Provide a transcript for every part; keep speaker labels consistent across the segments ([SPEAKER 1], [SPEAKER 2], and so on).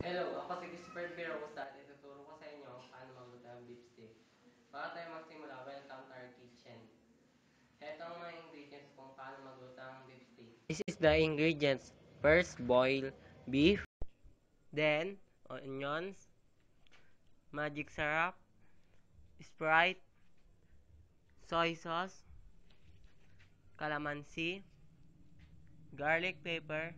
[SPEAKER 1] Hello, ako si Christopher Pirosa at ituturo ko sa inyo paano magluto ng beef steak. Bago tayo magsimula, welcome to our kitchen. Ito ang mga ingredients kung paano magluto ng beef steak. This is the ingredients. First, boil beef. Then, onions, magic syrup, Sprite, soy sauce, calamansi, garlic pepper,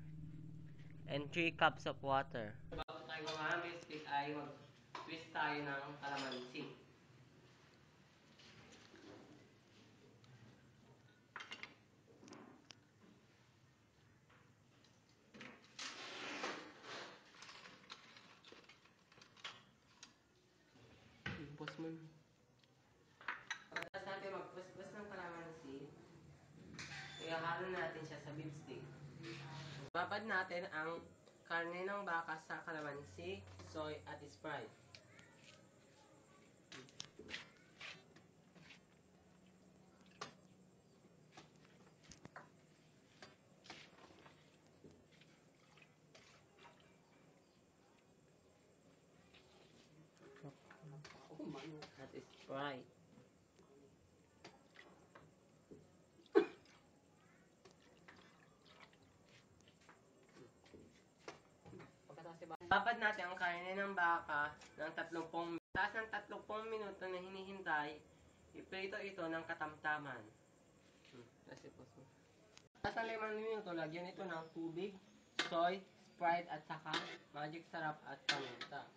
[SPEAKER 1] and 3 cups of water. Bago tayo gumawa ng beef steak ay mag-twist tayo ng calamansi. Boss mo. Pagkatapos natin mag-twist ng calamansi, ihahalo natin siya sa beef steak. Babad natin ang karne ng baka sa calamansi, soy at Sprite. At Sprite. Babad natin ang karne ng baka ng 30 taas ng 30 minuto na hinihintay, iprito ito ng katamtaman. Taas ng 5 minuto, lagyan ito ng tubig, soy, Sprite at saka magic sarap at paminta.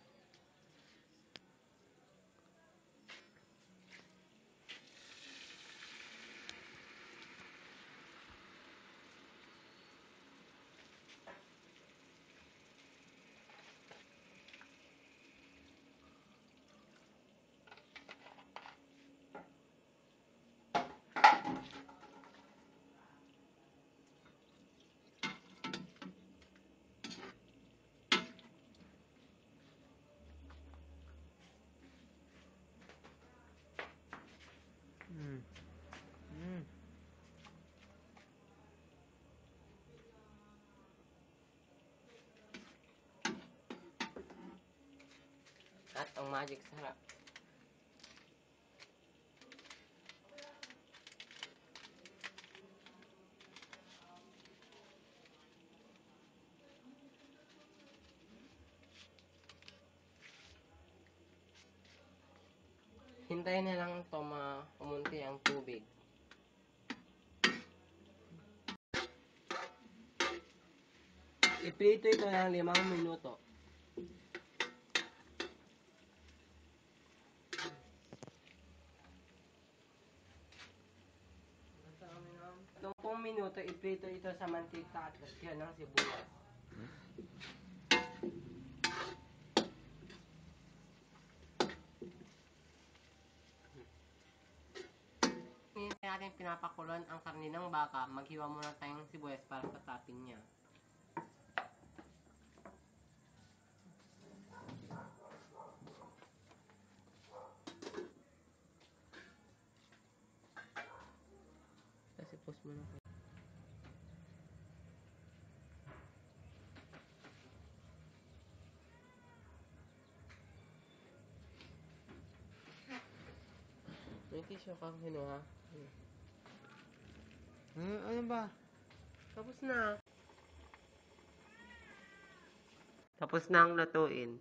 [SPEAKER 1] At ang magic sarap. Hintayin na lang ito umunti ang tubig. Iprito ito ng 5 minuto. Tatlong minuto, iprito ito sa mantika at lagyan ng sibuyas. Ngayon natin pinapakuloan ang karne ng baka, maghiwa muna tayong sibuyas para sa topping niya. Kasi post mo na kayo. May tissue kang kinuha. Ano ba? Tapos na. Tapos na ang lutuin.